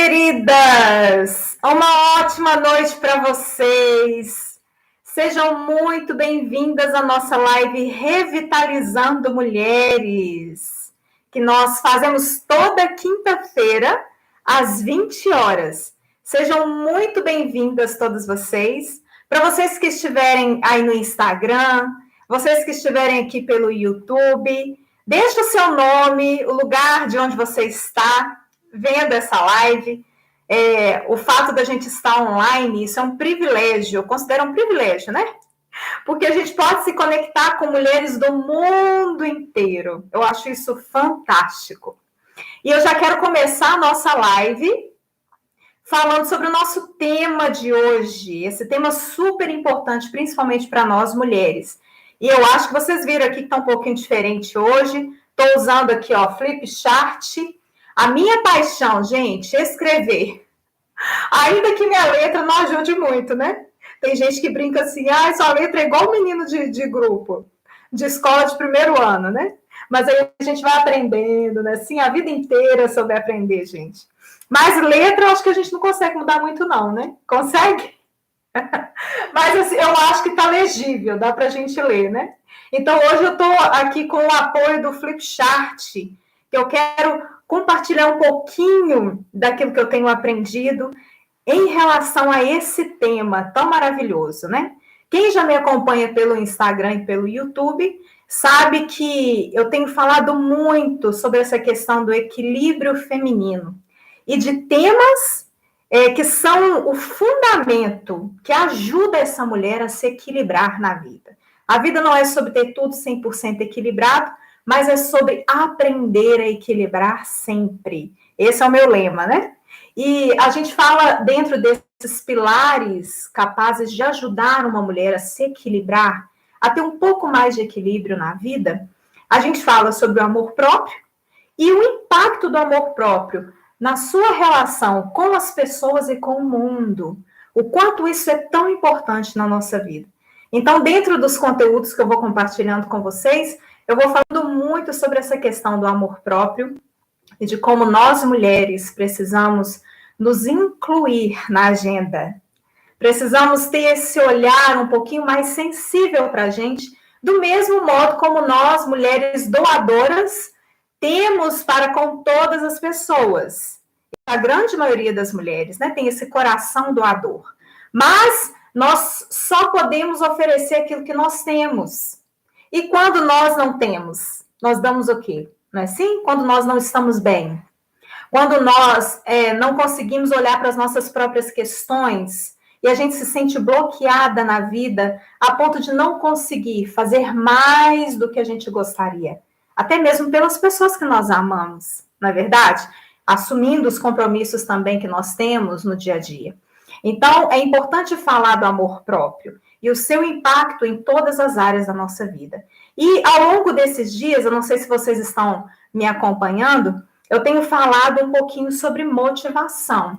queridas! Uma ótima noite para vocês. Sejam muito bem-vindas à nossa live Revitalizando Mulheres, que nós fazemos toda quinta-feira, às 20 horas. Sejam muito bem-vindas todas vocês. Para vocês que estiverem aí no Instagram, vocês que estiverem aqui pelo YouTube, deixe o seu nome, o lugar de onde você está vendo essa live. O fato da gente estar online, isso é um privilégio, eu considero um privilégio, né? Porque a gente pode se conectar com mulheres do mundo inteiro. Eu acho isso fantástico. E eu já quero começar a nossa live falando sobre o nosso tema de hoje, esse tema super importante, principalmente para nós mulheres. E eu acho que vocês viram aqui que está um pouquinho diferente hoje. Estou usando aqui, ó, Flipchart. A minha paixão, gente, é escrever. Ainda que minha letra não ajude muito, né? Tem gente que brinca assim, sua letra é igual o menino de grupo, de escola de primeiro ano, né? Mas aí a gente vai aprendendo, né? Assim, a vida inteira sobre aprender, gente. Mas letra, eu acho que a gente não consegue mudar muito, não, né? Consegue? Mas assim, eu acho que tá legível, dá pra gente ler, né? Então, hoje eu tô aqui com o apoio do Flipchart, que eu quero compartilhar um pouquinho daquilo que eu tenho aprendido em relação a esse tema tão maravilhoso, né? Quem já me acompanha pelo Instagram e pelo YouTube sabe que eu tenho falado muito sobre essa questão do equilíbrio feminino e de temas que são o fundamento que ajuda essa mulher a se equilibrar na vida. A vida não é sobre ter tudo 100% equilibrado, mas é sobre aprender a equilibrar sempre. Esse é o meu lema, né? E a gente fala dentro desses pilares capazes de ajudar uma mulher a se equilibrar, a ter um pouco mais de equilíbrio na vida. A gente fala sobre o amor próprio e o impacto do amor próprio na sua relação com as pessoas e com o mundo. O quanto isso é tão importante na nossa vida. Então, dentro dos conteúdos que eu vou compartilhando com vocês, eu vou falando muito sobre essa questão do amor próprio e de como nós, mulheres, precisamos nos incluir na agenda. Precisamos ter esse olhar um pouquinho mais sensível para a gente, do mesmo modo como nós, mulheres doadoras, temos para com todas as pessoas. A grande maioria das mulheres, né, tem esse coração doador. Mas nós só podemos oferecer aquilo que nós temos. E quando nós não temos, nós damos o quê? Não é assim? Quando nós não estamos bem. Quando nós não conseguimos olhar para as nossas próprias questões e a gente se sente bloqueada na vida a ponto de não conseguir fazer mais do que a gente gostaria. Até mesmo pelas pessoas que nós amamos, não é verdade? Assumindo os compromissos também que nós temos no dia a dia. Então, é importante falar do amor próprio e o seu impacto em todas as áreas da nossa vida. E ao longo desses dias, eu não sei se vocês estão me acompanhando, eu tenho falado um pouquinho sobre motivação.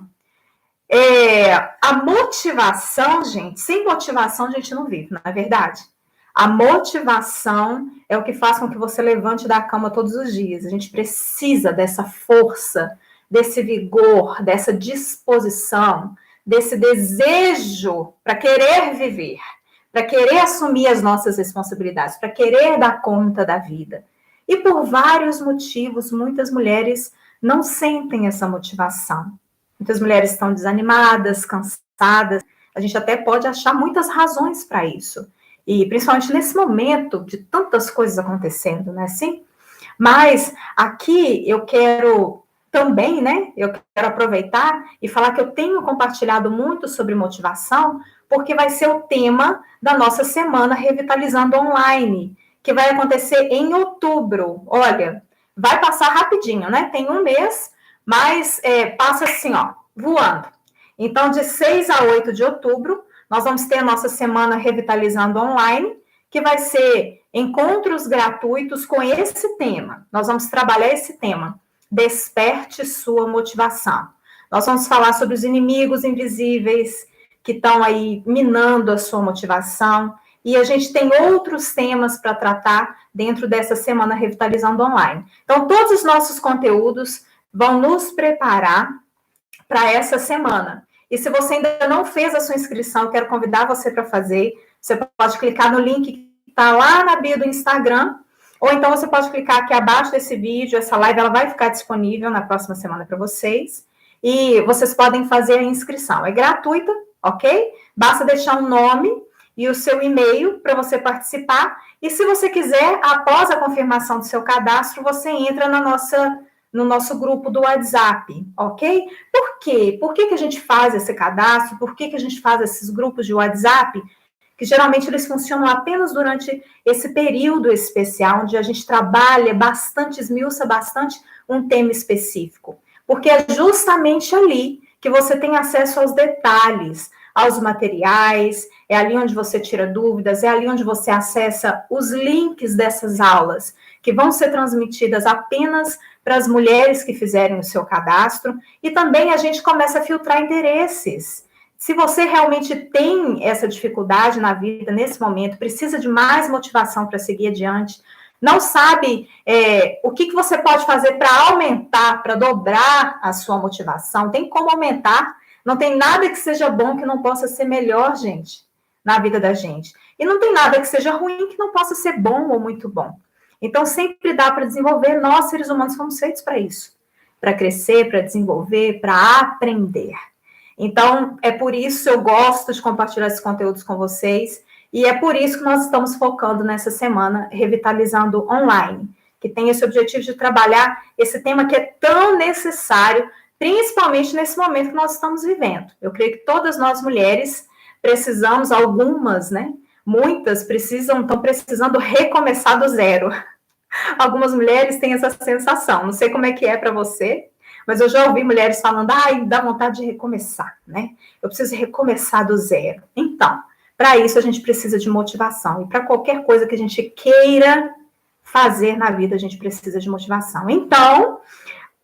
A motivação, gente, sem motivação a gente não vive, não é verdade? A motivação é o que faz com que você levante da cama todos os dias. A gente precisa dessa força, desse vigor, dessa disposição, desse desejo para querer viver, para querer assumir as nossas responsabilidades, para querer dar conta da vida. E por vários motivos, muitas mulheres não sentem essa motivação. Muitas mulheres estão desanimadas, cansadas. A gente até pode achar muitas razões para isso. E principalmente nesse momento de tantas coisas acontecendo, né? Assim? Mas aqui eu quero também, né? Eu quero aproveitar e falar que eu tenho compartilhado muito sobre motivação, porque vai ser o tema da nossa semana Revitalizando Online, que vai acontecer em outubro. Olha, vai passar rapidinho, né? Tem um mês, mas passa assim, ó, voando. Então, de 6 a 8 de outubro, nós vamos ter a nossa semana Revitalizando Online, que vai ser encontros gratuitos com esse tema. Nós vamos trabalhar esse tema, desperte sua motivação. Nós vamos falar sobre os inimigos invisíveis que estão aí minando a sua motivação. E a gente tem outros temas para tratar dentro dessa semana Revitalizando Online. Então, todos os nossos conteúdos vão nos preparar para essa semana. E se você ainda não fez a sua inscrição, eu quero convidar você para fazer. Você pode clicar no link que está lá na bio do Instagram, ou então você pode clicar aqui abaixo desse vídeo. Essa live ela vai ficar disponível na próxima semana para vocês. E vocês podem fazer a inscrição. É gratuita, ok? Basta deixar um nome e o seu e-mail para você participar. E se você quiser, após a confirmação do seu cadastro, você entra no nosso grupo do WhatsApp, ok? Por quê? Por que a gente faz esse cadastro? Por que a gente faz esses grupos de WhatsApp? Que geralmente eles funcionam apenas durante esse período especial, onde a gente trabalha bastante, esmiuça bastante um tema específico. Porque é justamente ali que você tem acesso aos detalhes, aos materiais, é ali onde você tira dúvidas, é ali onde você acessa os links dessas aulas, que vão ser transmitidas apenas para as mulheres que fizerem o seu cadastro, e também a gente começa a filtrar interesses. Se você realmente tem essa dificuldade na vida, nesse momento, precisa de mais motivação para seguir adiante, não sabe o que você pode fazer para aumentar, para dobrar a sua motivação, tem como aumentar, não tem nada que seja bom que não possa ser melhor, gente, na vida da gente. E não tem nada que seja ruim que não possa ser bom ou muito bom. Então, sempre dá para desenvolver, nós, seres humanos, fomos feitos para isso, para crescer, para desenvolver, para aprender. Então, é por isso que eu gosto de compartilhar esses conteúdos com vocês, e é por isso que nós estamos focando nessa semana, Revitalizando Online, que tem esse objetivo de trabalhar esse tema que é tão necessário, principalmente nesse momento que nós estamos vivendo. Eu creio que todas nós mulheres precisamos, algumas, né? Muitas estão precisando recomeçar do zero. Algumas mulheres têm essa sensação, não sei como é que é para você, mas eu já ouvi mulheres falando, dá vontade de recomeçar, né? Eu preciso recomeçar do zero. Então, para isso a gente precisa de motivação. E para qualquer coisa que a gente queira fazer na vida, a gente precisa de motivação. Então,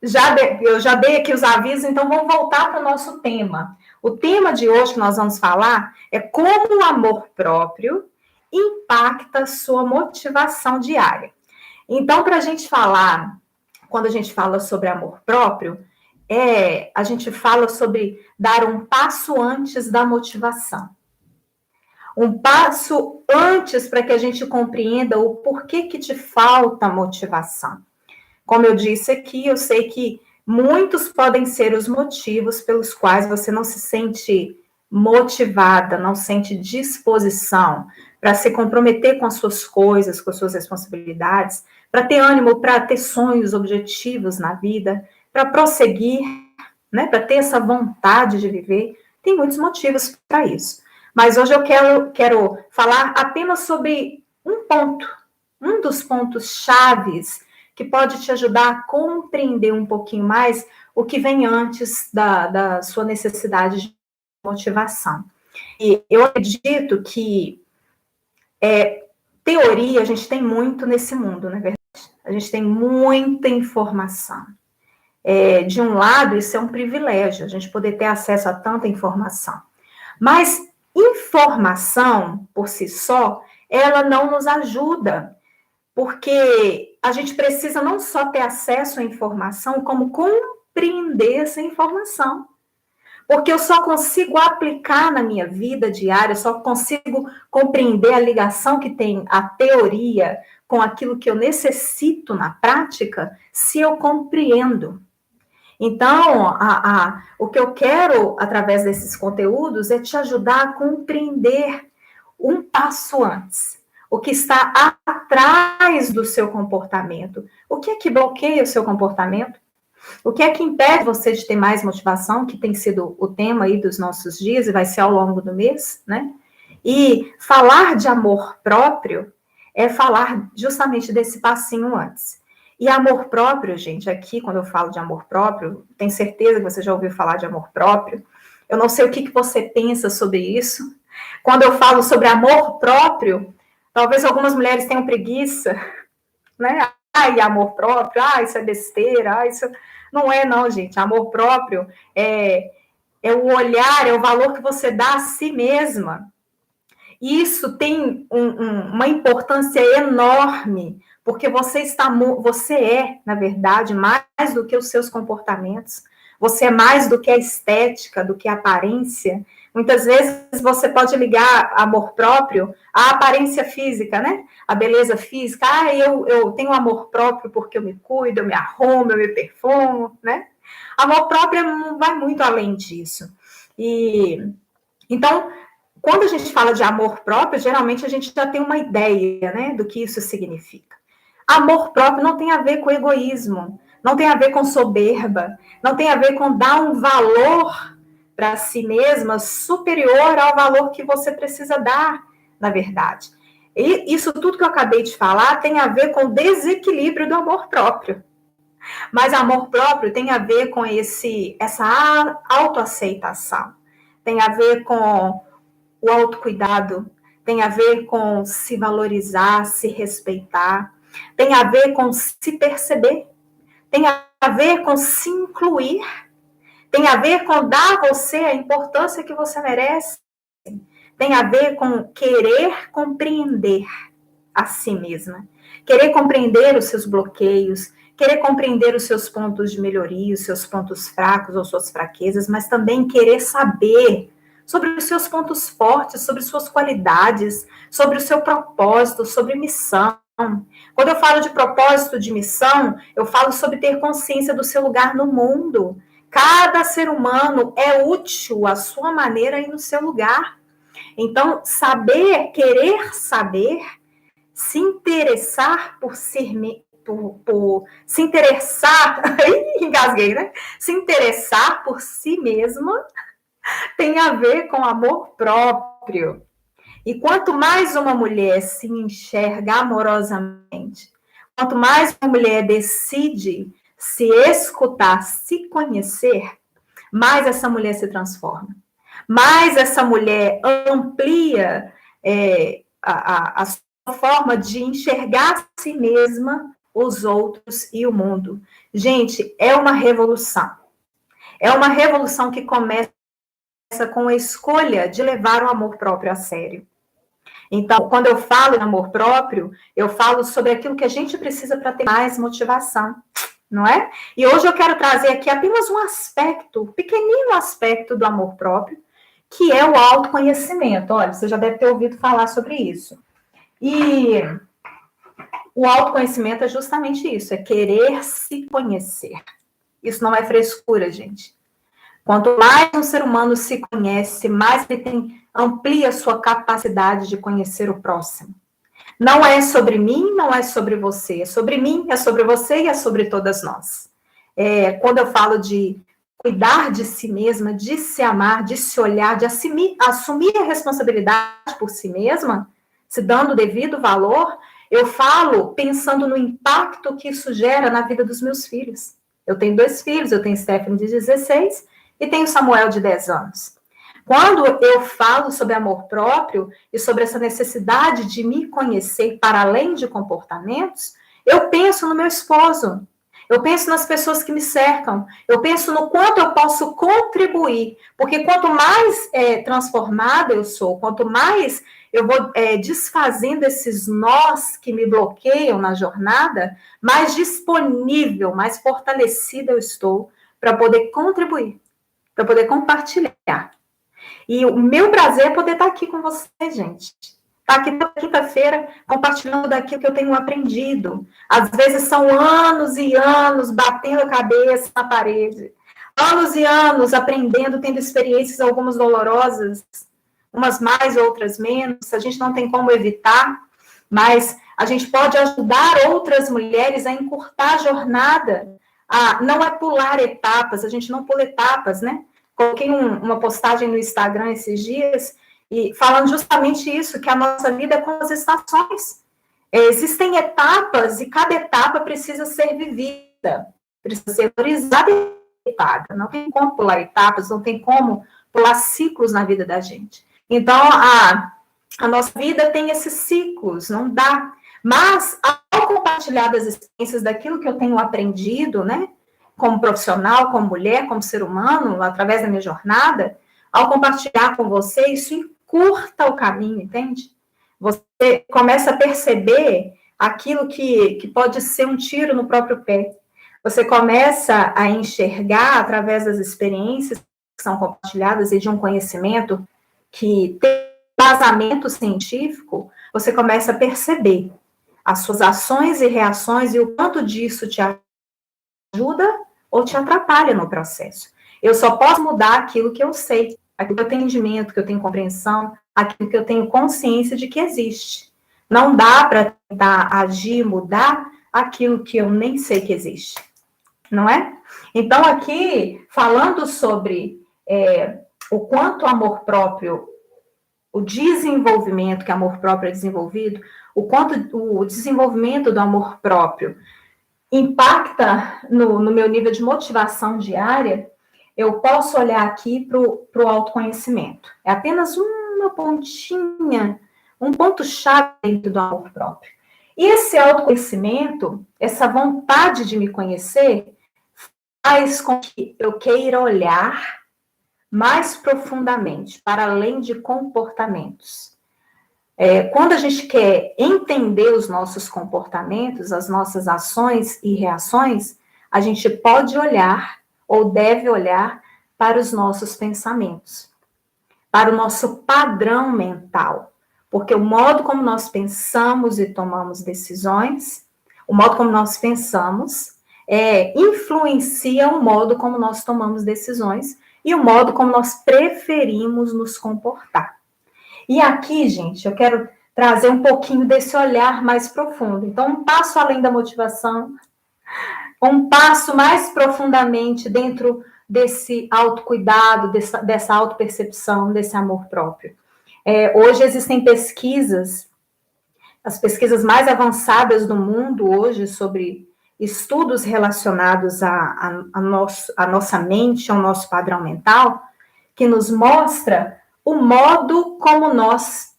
eu já dei aqui os avisos, então vamos voltar para o nosso tema. O tema de hoje que nós vamos falar é como o amor próprio impacta a sua motivação diária. Então, para a gente falar, quando a gente fala sobre amor próprio, a gente fala sobre dar um passo antes da motivação. Um passo antes para que a gente compreenda o porquê que te falta motivação. Como eu disse aqui, eu sei que muitos podem ser os motivos pelos quais você não se sente motivada, não sente disposição para se comprometer com as suas coisas, com as suas responsabilidades, para ter ânimo, para ter sonhos, objetivos na vida, para prosseguir, né, para ter essa vontade de viver. Tem muitos motivos para isso. Mas hoje eu quero falar apenas sobre um ponto, um dos pontos chaves que pode te ajudar a compreender um pouquinho mais o que vem antes da sua necessidade de motivação. E eu acredito que teoria a gente tem muito nesse mundo, não é verdade? A gente tem muita informação. De um lado, isso é um privilégio, a gente poder ter acesso a tanta informação. Mas informação, por si só, ela não nos ajuda, porque a gente precisa não só ter acesso à informação, como compreender essa informação. Porque eu só consigo aplicar na minha vida diária, só consigo compreender a ligação que tem a teoria com aquilo que eu necessito na prática, se eu compreendo. Então, o que eu quero, através desses conteúdos, é te ajudar a compreender um passo antes. O que está atrás do seu comportamento. O que é que bloqueia o seu comportamento? O que é que impede você de ter mais motivação, que tem sido o tema aí dos nossos dias e vai ser ao longo do mês, né? E falar de amor próprio é falar justamente desse passinho antes. E amor próprio, gente, aqui, quando eu falo de amor próprio, tenho certeza que você já ouviu falar de amor próprio. Eu não sei o que você pensa sobre isso. Quando eu falo sobre amor próprio, talvez algumas mulheres tenham preguiça, né? Ai, amor próprio, isso é besteira, isso... Não é, não, gente. Amor próprio é o olhar, é o valor que você dá a si mesma. E isso tem uma importância enorme, porque você é, na verdade, mais do que os seus comportamentos. Você é mais do que a estética, do que a aparência. Muitas vezes você pode ligar amor próprio à aparência física, né? A beleza física. Ah, eu tenho amor próprio porque eu me cuido, eu me arrumo, eu me perfumo, né? Amor próprio vai muito além disso. Então, quando a gente fala de amor próprio, geralmente a gente já tem uma ideia, né, do que isso significa. Amor próprio não tem a ver com egoísmo, não tem a ver com soberba, não tem a ver com dar um valor para si mesma superior ao valor que você precisa dar, na verdade. E isso tudo que eu acabei de falar tem a ver com o desequilíbrio do amor próprio. Mas amor próprio tem a ver com essa autoaceitação, tem a ver com o autocuidado, tem a ver com se valorizar, se respeitar, tem a ver com se perceber, tem a ver com se incluir, tem a ver com dar a você a importância que você merece, tem a ver com querer compreender a si mesma, querer compreender os seus bloqueios, querer compreender os seus pontos de melhoria, os seus pontos fracos ou suas fraquezas, mas também querer saber sobre os seus pontos fortes, sobre suas qualidades, sobre o seu propósito, sobre missão. Quando eu falo de propósito, de missão, eu falo sobre ter consciência do seu lugar no mundo. Cada ser humano é útil à sua maneira e no seu lugar. Então, saber, querer saber, se interessar por ser se interessar, engasguei, né? Se interessar por si mesma tem a ver com amor próprio. E quanto mais uma mulher se enxerga amorosamente, quanto mais uma mulher decide se escutar, se conhecer, mais essa mulher se transforma. Mais essa mulher amplia a sua forma de enxergar a si mesma, os outros e o mundo. Gente, é uma revolução. É uma revolução que começa com a escolha de levar o amor próprio a sério. Então, quando eu falo em amor próprio, eu falo sobre aquilo que a gente precisa para ter mais motivação, não é? E hoje eu quero trazer aqui apenas um aspecto, um pequenino aspecto do amor próprio, que é o autoconhecimento. Olha, você já deve ter ouvido falar sobre isso. E o autoconhecimento é justamente isso, é querer se conhecer. Isso não é frescura, gente. Quanto mais um ser humano se conhece, mais ele amplia a sua capacidade de conhecer o próximo. Não é sobre mim, não é sobre você. É sobre mim, é sobre você e é sobre todas nós. Quando eu falo de cuidar de si mesma, de se amar, de se olhar, de assumir a responsabilidade por si mesma, se dando o devido valor, eu falo pensando no impacto que isso gera na vida dos meus filhos. Eu tenho 2 filhos, eu tenho Stephanie de 16 e tenho Samuel de 10 anos. Quando eu falo sobre amor próprio e sobre essa necessidade de me conhecer para além de comportamentos, eu penso no meu esposo, eu penso nas pessoas que me cercam, eu penso no quanto eu posso contribuir, porque quanto mais transformada eu sou, quanto mais eu vou desfazendo esses nós que me bloqueiam na jornada, mais disponível, mais fortalecida eu estou para poder contribuir, para poder compartilhar. E o meu prazer é poder estar aqui com você, gente. Estar aqui na quinta-feira compartilhando daquilo que eu tenho aprendido. Às vezes são anos e anos batendo a cabeça na parede. Anos e anos aprendendo, tendo experiências algumas dolorosas, umas mais, outras menos. A gente não tem como evitar, mas a gente pode ajudar outras mulheres a encurtar a jornada. Não é pular etapas, a gente não pula etapas, né? Coloquei uma postagem no Instagram esses dias, e falando justamente isso, que a nossa vida é como as estações. Existem etapas, e cada etapa precisa ser vivida, precisa ser valorizada e respeitada. Não tem como pular etapas, não tem como pular ciclos na vida da gente. Então, a nossa vida tem esses ciclos, não dá. Mas, ao compartilhar das experiências daquilo que eu tenho aprendido, né, como profissional, como mulher, como ser humano, através da minha jornada, ao compartilhar com você, isso encurta o caminho, entende? Você começa a perceber aquilo que pode ser um tiro no próprio pé. Você começa a enxergar, através das experiências que são compartilhadas e de um conhecimento que tem embasamento científico, você começa a perceber as suas ações e reações e o quanto disso te ajuda ou te atrapalha no processo. Eu só posso mudar aquilo que eu sei, aquilo que eu tenho entendimento, que eu tenho compreensão, aquilo que eu tenho consciência de que existe. Não dá para tentar agir, mudar aquilo que eu nem sei que existe, não é? Então, aqui, falando sobre o quanto o amor próprio, o desenvolvimento, que amor próprio é desenvolvido, o quanto o desenvolvimento do amor próprio impacta no meu nível de motivação diária, eu posso olhar aqui para o autoconhecimento. É apenas uma pontinha, um ponto-chave dentro do amor próprio. E esse autoconhecimento, essa vontade de me conhecer, faz com que eu queira olhar mais profundamente, para além de comportamentos. Quando a gente quer entender os nossos comportamentos, as nossas ações e reações, a gente pode olhar, ou deve olhar, para os nossos pensamentos, para o nosso padrão mental. Porque o modo como nós pensamos e tomamos decisões, o modo como nós pensamos, influencia o modo como nós tomamos decisões e o modo como nós preferimos nos comportar. E aqui, gente, eu quero trazer um pouquinho desse olhar mais profundo. Então, um passo além da motivação, um passo mais profundamente dentro desse autocuidado, dessa autopercepção, desse amor próprio. Hoje existem pesquisas, as pesquisas mais avançadas do mundo hoje sobre estudos relacionados à nossa mente, ao nosso padrão mental, que nos mostra o modo como nós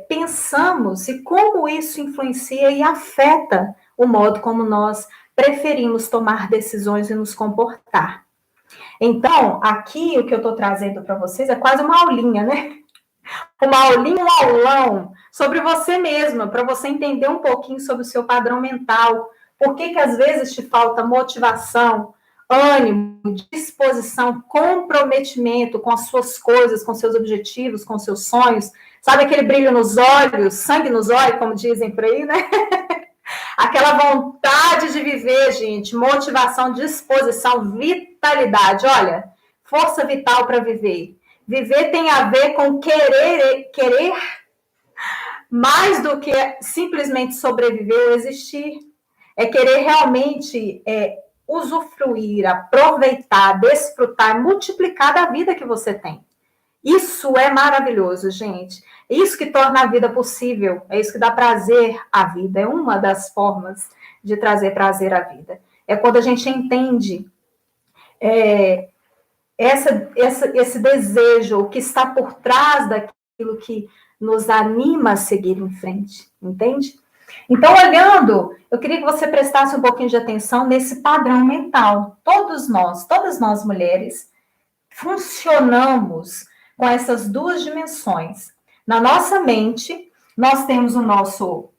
pensamos e como isso influencia e afeta o modo como nós preferimos tomar decisões e nos comportar. Então, aqui o que eu estou trazendo para vocês é quase uma aulinha, né? Uma aulinha, um aulão sobre você mesma, para você entender um pouquinho sobre o seu padrão mental. Por que às vezes te falta motivação, ânimo, disposição, comprometimento com as suas coisas, com seus objetivos, com seus sonhos. Sabe aquele brilho nos olhos, sangue nos olhos, como dizem por aí, né? Aquela vontade de viver, gente, motivação, disposição, vitalidade. Olha, força vital para viver. Viver tem a ver com querer mais do que simplesmente sobreviver ou existir. É querer realmente usufruir, aproveitar, desfrutar, multiplicar da vida que você tem. Isso é maravilhoso, gente. É isso que torna a vida possível, é isso que dá prazer à vida, é uma das formas de trazer prazer à vida. É quando a gente entende esse desejo, o que está por trás daquilo que nos anima a seguir em frente, entende? Então, olhando, eu queria que você prestasse um pouquinho de atenção nesse padrão mental. Todas nós mulheres, funcionamos com essas duas dimensões. Na nossa mente, nós temos o nosso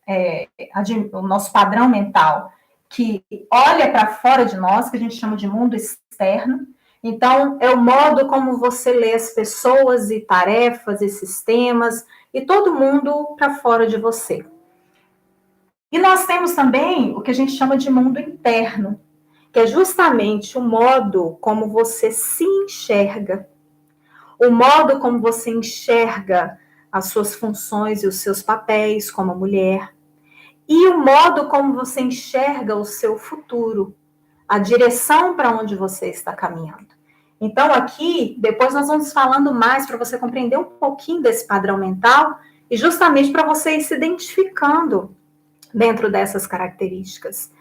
padrão mental, que olha para fora de nós, que a gente chama de mundo externo. Então, é o modo como você lê as pessoas e tarefas e sistemas e todo mundo para fora de você. E nós temos também o que a gente chama de mundo interno, que é justamente o modo como você se enxerga, o modo como você enxerga as suas funções e os seus papéis como mulher, e o modo como você enxerga o seu futuro, a direção para onde você está caminhando. Então, aqui, depois nós vamos falando mais para você compreender um pouquinho desse padrão mental e justamente para você ir se identificando dentro dessas características.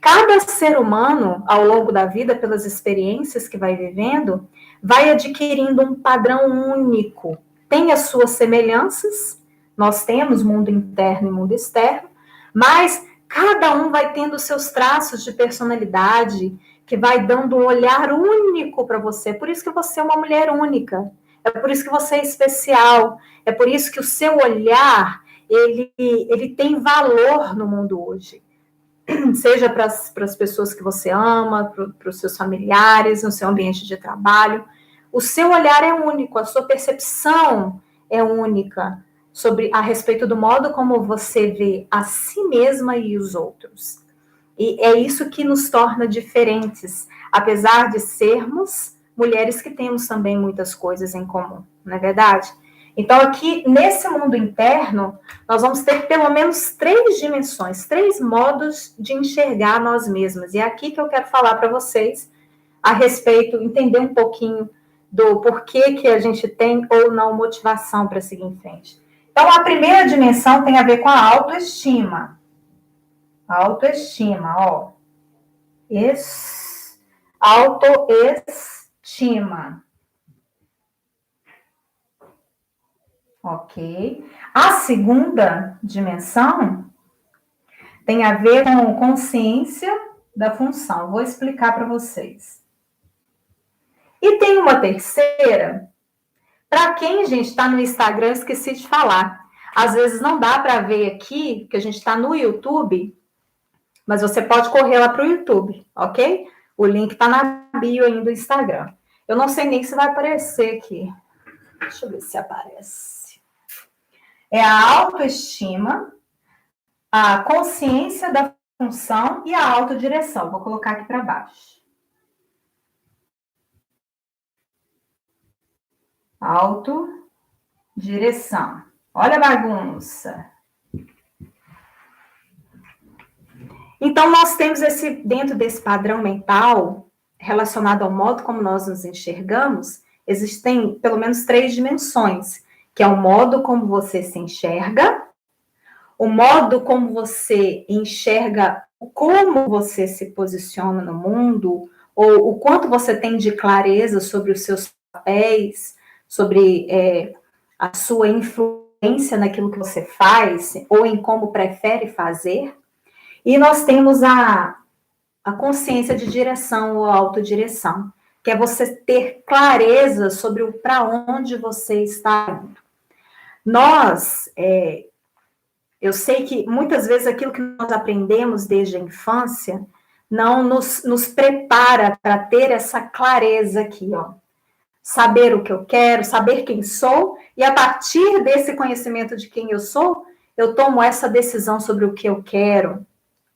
Cada ser humano, ao longo da vida, pelas experiências que vai vivendo, vai adquirindo um padrão único. Tem as suas semelhanças, nós temos mundo interno e mundo externo, mas cada um vai tendo seus traços de personalidade, que vai dando um olhar único para você. Por isso que você é uma mulher única. É por isso que você é especial. É por isso que o seu olhar, ele tem valor no mundo hoje. seja para as pessoas que você ama, para os seus familiares, no seu ambiente de trabalho. O seu olhar é único, a sua percepção é única sobre a respeito do modo como você vê a si mesma e os outros. E é isso que nos torna diferentes, apesar de sermos mulheres que temos também muitas coisas em comum, não é verdade? Então, aqui, nesse mundo interno, nós vamos ter pelo menos 3 dimensões, 3 modos de enxergar nós mesmas. E é aqui que eu quero falar para vocês a respeito, entender um pouquinho do porquê que a gente tem ou não motivação para seguir em frente. Então, a primeira dimensão tem a ver com a autoestima. Autoestima, ó. Autoestima. Ok. A segunda dimensão tem a ver com consciência da função. Vou explicar para vocês. E tem uma terceira, para quem, gente, está no Instagram, esqueci de falar. Às vezes não dá para ver aqui, que a gente está no YouTube, mas você pode correr lá para o YouTube, ok? O link está na bio aí do Instagram. Eu não sei nem se vai aparecer aqui. Deixa eu ver se aparece. É a autoestima, a consciência da função e a autodireção. Vou colocar aqui para baixo. Autodireção. Olha a bagunça. Então, nós temos dentro desse padrão mental, relacionado ao modo como nós nos enxergamos, existem pelo menos 3 dimensões, que é o modo como você se enxerga, o modo como você enxerga como você se posiciona no mundo, ou o quanto você tem de clareza sobre os seus papéis, sobre a sua influência naquilo que você faz, ou em como prefere fazer. E nós temos a consciência de direção ou autodireção, que é você ter clareza sobre o para onde você está indo. Nós, eu sei que muitas vezes aquilo que nós aprendemos desde a infância não nos prepara para ter essa clareza aqui, ó. Saber o que eu quero, saber quem sou, e a partir desse conhecimento de quem eu sou, eu tomo essa decisão sobre o que eu quero.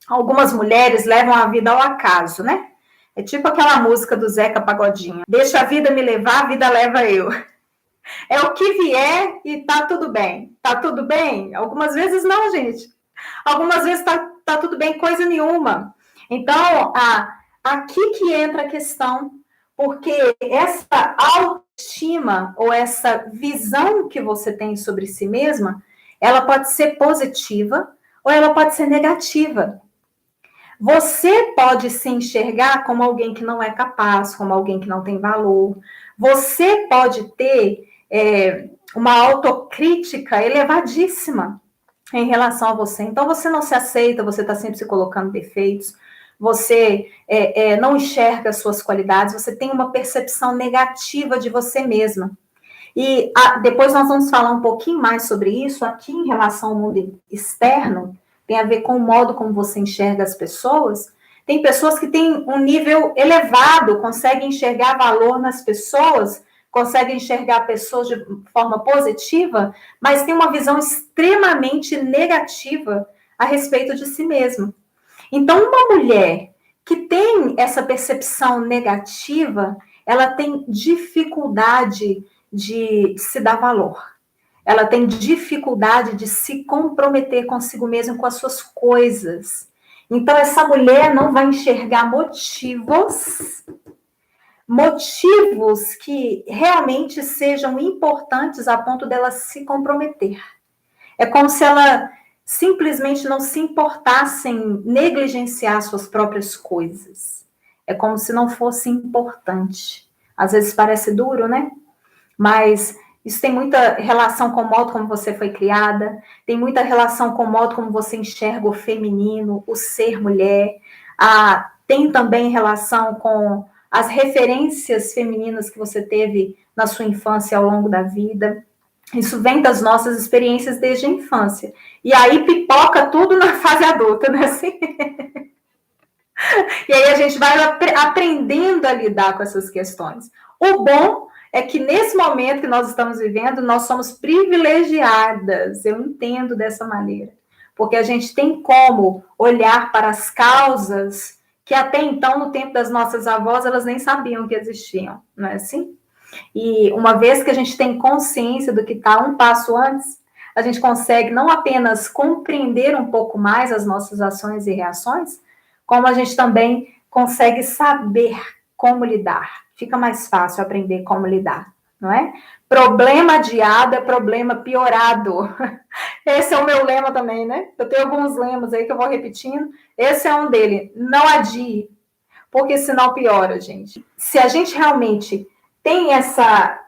Algumas mulheres levam a vida ao acaso, né? É tipo aquela música do Zeca Pagodinho. Deixa a vida me levar, a vida leva eu. É o que vier e tá tudo bem. Tá tudo bem? Algumas vezes não, gente. Algumas vezes tá tudo bem, coisa nenhuma. Então, aqui que entra a questão, porque essa autoestima ou essa visão que você tem sobre si mesma, ela pode ser positiva ou ela pode ser negativa. Você pode se enxergar como alguém que não é capaz, como alguém que não tem valor. Você pode ter uma autocrítica elevadíssima em relação a você. Então, você não se aceita, você está sempre se colocando defeitos, você não enxerga as suas qualidades, você tem uma percepção negativa de você mesma. E depois nós vamos falar um pouquinho mais sobre isso aqui em relação ao mundo externo, tem a ver com o modo como você enxerga as pessoas. Tem pessoas que têm um nível elevado, conseguem enxergar valor nas pessoas, conseguem enxergar pessoas de forma positiva, mas tem uma visão extremamente negativa a respeito de si mesma. Então, uma mulher que tem essa percepção negativa, ela tem dificuldade de se dar valor. Ela tem dificuldade de se comprometer consigo mesma, com as suas coisas. Então, essa mulher não vai enxergar motivos que realmente sejam importantes a ponto dela se comprometer. É como se ela simplesmente não se importasse em negligenciar suas próprias coisas. É como se não fosse importante. Às vezes parece duro, né? Mas isso tem muita relação com o modo como você foi criada, tem muita relação com o modo como você enxerga o feminino, o ser mulher, tem também relação com as referências femininas que você teve na sua infância ao longo da vida. Isso vem das nossas experiências desde a infância. E aí pipoca tudo na fase adulta, não é assim? E aí a gente vai aprendendo a lidar com essas questões. O bom é que nesse momento que nós estamos vivendo, nós somos privilegiadas. Eu entendo dessa maneira. Porque a gente tem como olhar para as causas que até então, no tempo das nossas avós, elas nem sabiam que existiam, não é assim? E uma vez que a gente tem consciência do que está um passo antes, a gente consegue não apenas compreender um pouco mais as nossas ações e reações, como a gente também consegue saber como lidar. Fica mais fácil aprender como lidar, não é? Problema adiado é problema piorado. Esse é o meu lema também, né? Eu tenho alguns lemas aí que eu vou repetindo. Esse é um dele. Não adie, porque senão piora, gente. Se a gente realmente tem essa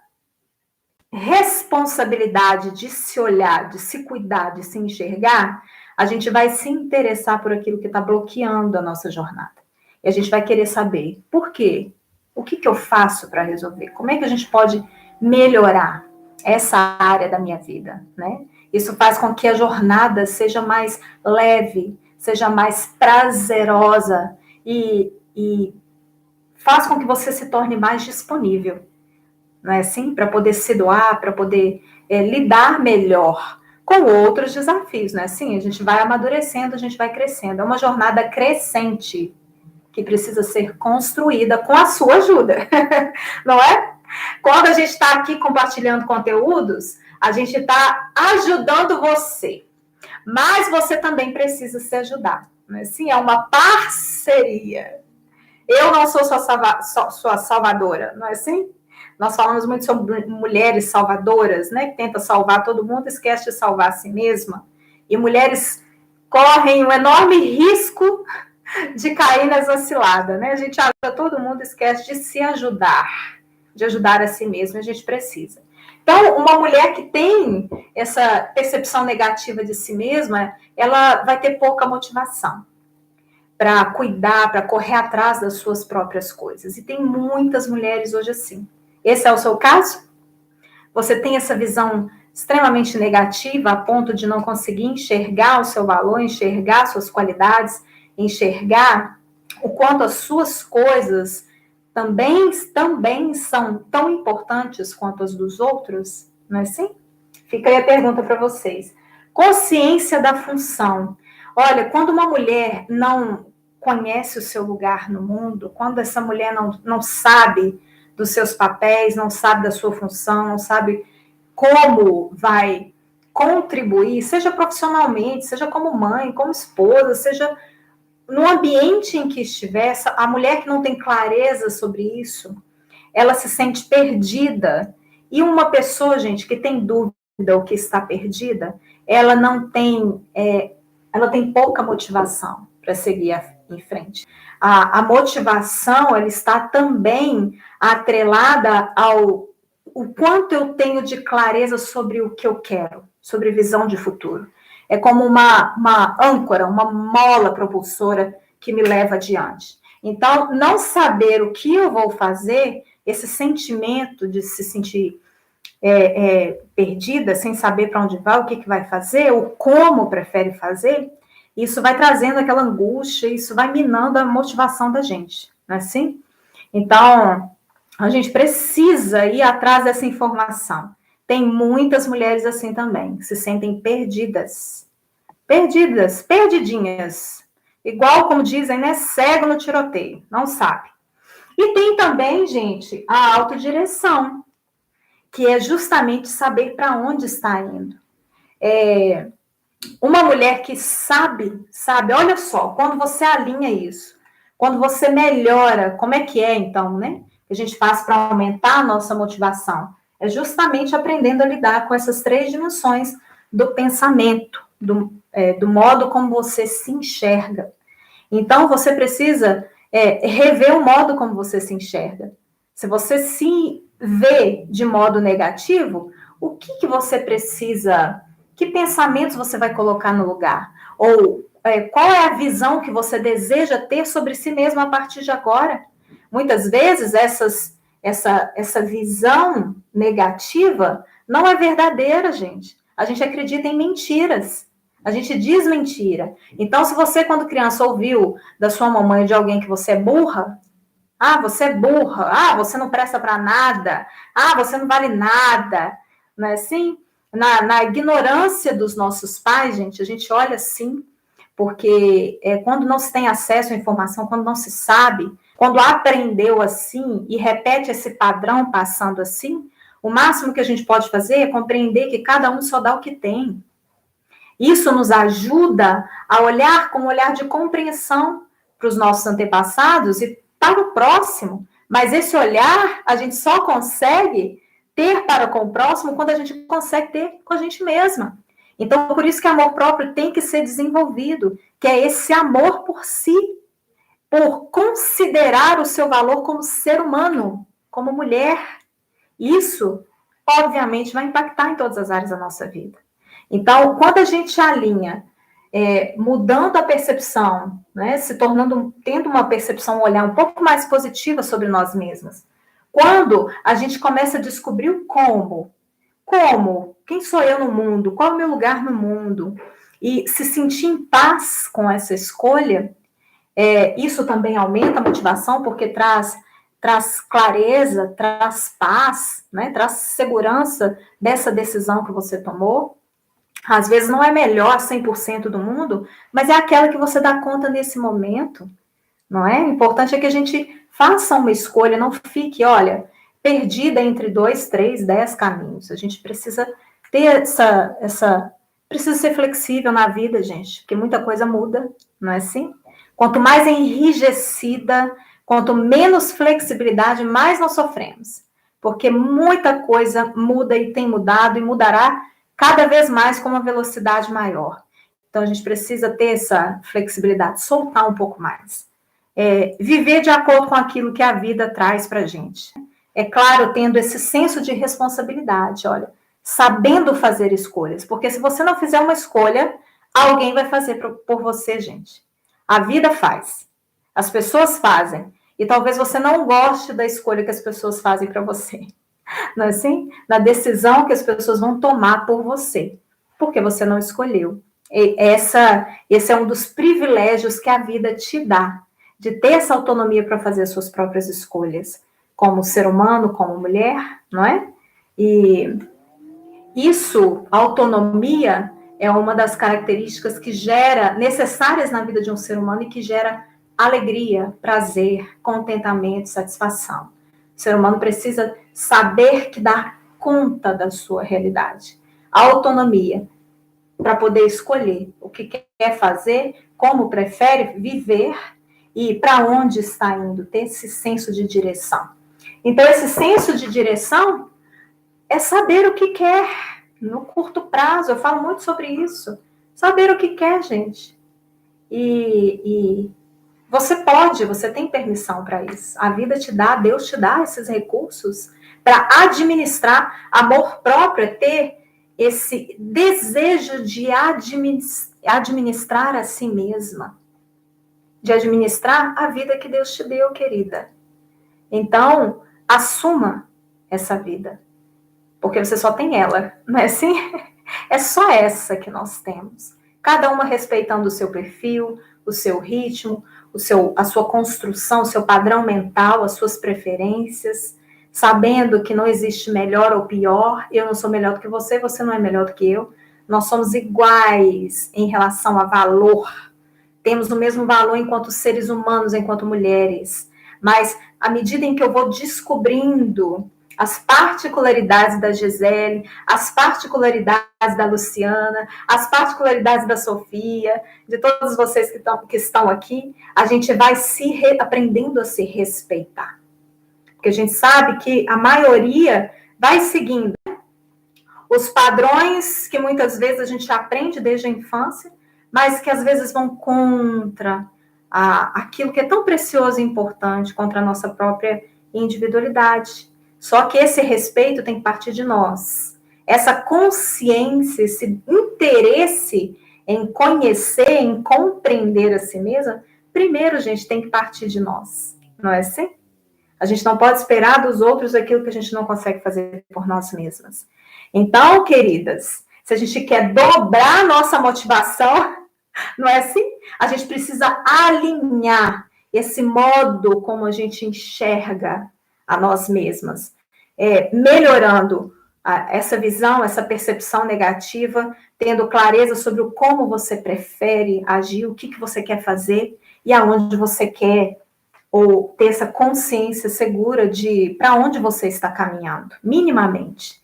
responsabilidade de se olhar, de se cuidar, de se enxergar, a gente vai se interessar por aquilo que está bloqueando a nossa jornada. E a gente vai querer saber por quê? O que eu faço para resolver? Como é que a gente pode melhorar essa área da minha vida, né? Isso faz com que a jornada seja mais leve, seja mais prazerosa e faz com que você se torne mais disponível, não é assim? Para poder se doar, para poder lidar melhor com outros desafios, não é assim? A gente vai amadurecendo, a gente vai crescendo. É uma jornada crescente que precisa ser construída com a sua ajuda, não é? Quando a gente está aqui compartilhando conteúdos, a gente está ajudando você, mas você também precisa se ajudar, não é assim? É uma parceria. Eu não sou sua salvadora, não é assim? Nós falamos muito sobre mulheres salvadoras, né? Que tenta salvar todo mundo, esquece de salvar a si mesma. E mulheres correm um enorme risco de cair nessa cilada, né? A gente ajuda todo mundo, esquece de se ajudar, de ajudar a si mesma, a gente precisa. Então, uma mulher que tem essa percepção negativa de si mesma, ela vai ter pouca motivação para cuidar, para correr atrás das suas próprias coisas. E tem muitas mulheres hoje assim. Esse é o seu caso? Você tem essa visão extremamente negativa a ponto de não conseguir enxergar o seu valor, enxergar suas qualidades, enxergar o quanto as suas coisas também são tão importantes quanto as dos outros? Não é assim? Fica aí a pergunta para vocês. Consciência da função. Olha, quando uma mulher não conhece o seu lugar no mundo, quando essa mulher não sabe dos seus papéis, não sabe da sua função, não sabe como vai contribuir, seja profissionalmente, seja como mãe, como esposa, seja no ambiente em que estiver, a mulher que não tem clareza sobre isso, ela se sente perdida. E uma pessoa, gente, que tem dúvida ou que está perdida, ela não tem, ela tem pouca motivação para seguir em frente. A motivação, ela está também atrelada ao o quanto eu tenho de clareza sobre o que eu quero, sobre visão de futuro. É como uma âncora, uma mola propulsora que me leva adiante. Então, não saber o que eu vou fazer, esse sentimento de se sentir perdida, sem saber para onde vai, o que vai fazer, ou como prefere fazer, isso vai trazendo aquela angústia, isso vai minando a motivação da gente, não é assim? Então, a gente precisa ir atrás dessa informação. Tem muitas mulheres assim também, que se sentem perdidas. Perdidas, perdidinhas. Igual, como dizem, né? Cego no tiroteio, não sabe. E tem também, gente, a autodireção, que é justamente saber para onde está indo. Uma mulher que sabe, olha só, quando você alinha isso, quando você melhora, como é que é então, né? Que a gente faz para aumentar a nossa motivação? É justamente aprendendo a lidar com essas três dimensões do pensamento, do modo como você se enxerga. Então, você precisa rever o modo como você se enxerga. Se você se vê de modo negativo, o que você precisa, que pensamentos você vai colocar no lugar? Ou qual é a visão que você deseja ter sobre si mesmo a partir de agora? Muitas vezes, essa visão negativa não é verdadeira, gente. A gente acredita em mentiras. A gente diz mentira. Então, se você, quando criança, ouviu da sua mamãe ou de alguém que você é burra, você é burra, você não presta para nada, você não vale nada, não é assim? Na ignorância dos nossos pais, gente, a gente olha assim, porque quando não se tem acesso à informação, quando não se sabe, quando aprendeu assim e repete esse padrão passando assim, o máximo que a gente pode fazer é compreender que cada um só dá o que tem. Isso nos ajuda a olhar com um olhar de compreensão para os nossos antepassados e para o próximo. Mas esse olhar a gente só consegue ter para com o próximo quando a gente consegue ter com a gente mesma. Então, por isso que amor próprio tem que ser desenvolvido, que é esse amor por si, por considerar o seu valor como ser humano, como mulher. Isso, obviamente, vai impactar em todas as áreas da nossa vida. Então, quando a gente alinha, mudando a percepção, né, tendo uma percepção, um olhar um pouco mais positiva sobre nós mesmos, quando a gente começa a descobrir o como, quem sou eu no mundo, qual é o meu lugar no mundo, e se sentir em paz com essa escolha, isso também aumenta a motivação, porque traz clareza, traz paz, né, traz segurança dessa decisão que você tomou. Às vezes não é melhor 100% do mundo, mas é aquela que você dá conta nesse momento, não é? O importante é que a gente faça uma escolha, não fique, olha, perdida entre 2, 3, 10 caminhos. A gente precisa ter precisa ser flexível na vida, gente, porque muita coisa muda, não é assim? Quanto mais enrijecida, quanto menos flexibilidade, mais nós sofremos. Porque muita coisa muda e tem mudado e mudará cada vez mais com uma velocidade maior. Então, a gente precisa ter essa flexibilidade, soltar um pouco mais. Viver de acordo com aquilo que a vida traz para a gente. É claro, tendo esse senso de responsabilidade, olha, sabendo fazer escolhas. Porque se você não fizer uma escolha, alguém vai fazer por você, gente. A vida faz. As pessoas fazem. E talvez você não goste da escolha que as pessoas fazem para você. Não é assim? Na decisão que as pessoas vão tomar por você, porque você não escolheu. Esse é um dos privilégios que a vida te dá, de ter essa autonomia para fazer as suas próprias escolhas, como ser humano, como mulher, não é? E isso, a autonomia, é uma das características que necessárias na vida de um ser humano e que gera alegria, prazer, contentamento, satisfação. O ser humano precisa saber que dá conta da sua realidade. A autonomia para poder escolher o que quer fazer, como prefere viver e para onde está indo, ter esse senso de direção. Então, esse senso de direção é saber o que quer no curto prazo. Eu falo muito sobre isso. Saber o que quer, gente. E você tem permissão para isso. A vida te dá, Deus te dá esses recursos para administrar. Amor próprio é ter esse desejo de administrar a si mesma, de administrar a vida que Deus te deu, querida. Então, assuma essa vida, porque você só tem ela, não é assim? É só essa que nós temos. Cada uma respeitando o seu perfil, o seu ritmo, a sua construção, o seu padrão mental, as suas preferências, sabendo que não existe melhor ou pior. Eu não sou melhor do que você não é melhor do que eu. Nós somos iguais em relação a valor. Temos o mesmo valor enquanto seres humanos, enquanto mulheres. Mas à medida em que eu vou descobrindo as particularidades da Gisele, as particularidades da Luciana, as particularidades da Sofia, de todos vocês que estão aqui, a gente vai aprendendo a se respeitar. Porque a gente sabe que a maioria vai seguindo os padrões que muitas vezes a gente aprende desde a infância, mas que às vezes vão contra aquilo que é tão precioso e importante, contra a nossa própria individualidade. Só que esse respeito tem que partir de nós. Essa consciência, esse interesse em conhecer, em compreender a si mesma, primeiro, gente, tem que partir de nós. Não é assim? A gente não pode esperar dos outros aquilo que a gente não consegue fazer por nós mesmas. Então, queridas, se a gente quer dobrar a nossa motivação, não é assim? A gente precisa alinhar esse modo como a gente enxerga a nós mesmas, melhorando essa visão, essa percepção negativa, tendo clareza sobre o como você prefere agir, o que você quer fazer e aonde você quer, ou ter essa consciência segura de para onde você está caminhando, minimamente.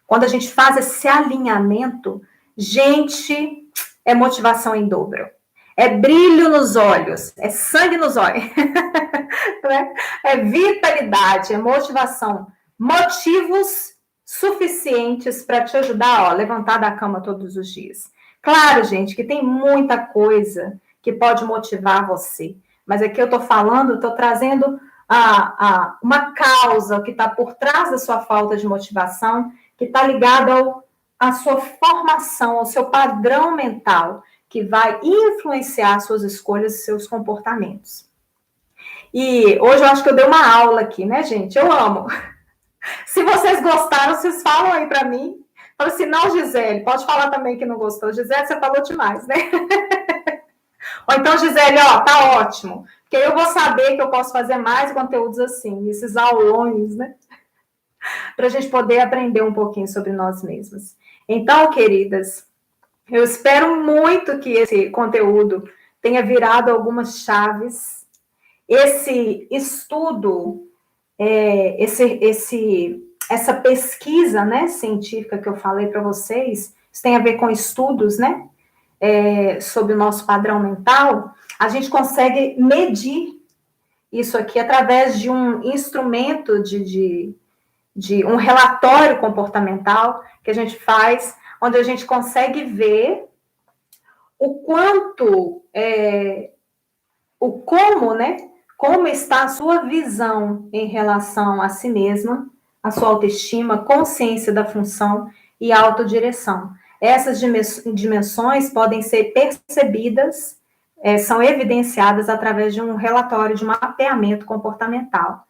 Quando a gente faz esse alinhamento, gente, é motivação em dobro. É brilho nos olhos, é sangue nos olhos. É vitalidade, é motivação. Motivos suficientes para te ajudar a levantar da cama todos os dias. Claro, gente, que tem muita coisa que pode motivar você. Mas aqui eu estou falando, estou trazendo uma causa que está por trás da sua falta de motivação, que está ligada à sua formação, ao seu padrão mental, que vai influenciar suas escolhas e seus comportamentos. E hoje eu acho que eu dei uma aula aqui, né, gente? Eu amo. Se vocês gostaram, vocês falam aí para mim. Fala assim, não, Gisele, pode falar também que não gostou. Gisele, você falou demais, né? Ou então, Gisele, ó, tá ótimo. Porque eu vou saber que eu posso fazer mais conteúdos assim, esses aulões, né? Para a gente poder aprender um pouquinho sobre nós mesmos. Então, queridas, eu espero muito que esse conteúdo tenha virado algumas chaves. Esse estudo, essa pesquisa, né, científica que eu falei para vocês, isso tem a ver com estudos, né, sobre o nosso padrão mental. A gente consegue medir isso aqui através de um instrumento de um relatório comportamental que a gente faz, onde a gente consegue ver o quanto, como está a sua visão em relação a si mesma, a sua autoestima, consciência da função e autodireção. Essas dimensões podem ser percebidas, são evidenciadas através de um relatório de mapeamento comportamental.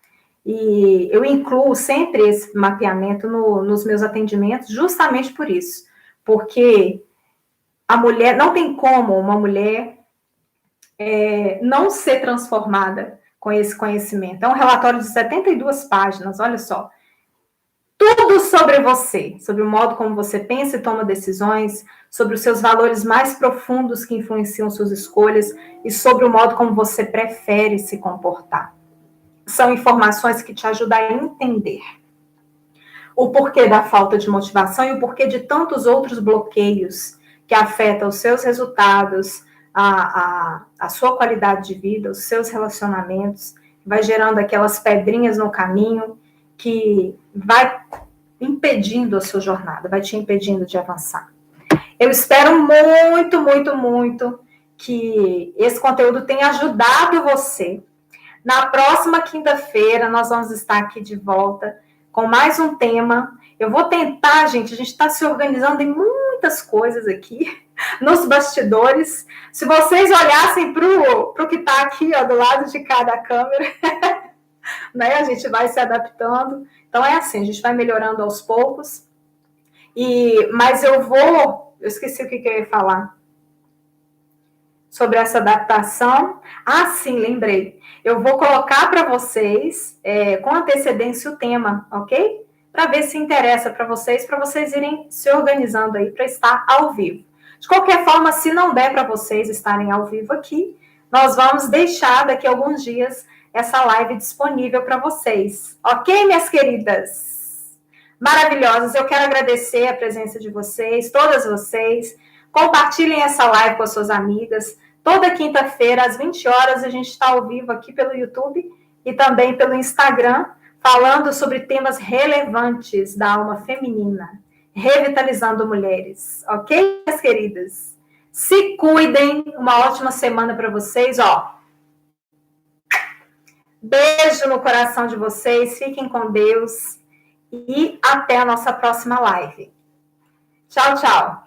E eu incluo sempre esse mapeamento nos meus atendimentos, justamente por isso. Porque a mulher, não tem como uma mulher não ser transformada com esse conhecimento. É um relatório de 72 páginas, olha só. Tudo sobre você, sobre o modo como você pensa e toma decisões, sobre os seus valores mais profundos que influenciam suas escolhas e sobre o modo como você prefere se comportar. São informações que te ajudam a entender o porquê da falta de motivação e o porquê de tantos outros bloqueios que afetam os seus resultados, a sua qualidade de vida, os seus relacionamentos, vai gerando aquelas pedrinhas no caminho que vai impedindo a sua jornada, vai te impedindo de avançar. Eu espero muito, muito, muito que esse conteúdo tenha ajudado você. Na próxima quinta-feira, nós vamos estar aqui de volta com mais um tema. Eu vou tentar, gente, a gente está se organizando em muitas coisas aqui, nos bastidores. Se vocês olhassem para o que está aqui, ó, do lado de cada câmera, né, a gente vai se adaptando. Então, é assim, a gente vai melhorando aos poucos. Mas eu esqueci o que eu ia falar sobre essa adaptação. Ah, sim, lembrei. Eu vou colocar para vocês, com antecedência, o tema, ok? Para ver se interessa para vocês irem se organizando aí para estar ao vivo. De qualquer forma, se não der para vocês estarem ao vivo aqui, nós vamos deixar daqui a alguns dias essa live disponível para vocês. Ok, minhas queridas? Maravilhosas. Eu quero agradecer a presença de vocês, todas vocês. Compartilhem essa live com as suas amigas. Toda quinta-feira, às 20 horas, a gente está ao vivo aqui pelo YouTube e também pelo Instagram, falando sobre temas relevantes da alma feminina, revitalizando mulheres. Ok, minhas queridas? Se cuidem, uma ótima semana para vocês, ó. Beijo no coração de vocês, fiquem com Deus e até a nossa próxima live. Tchau, tchau.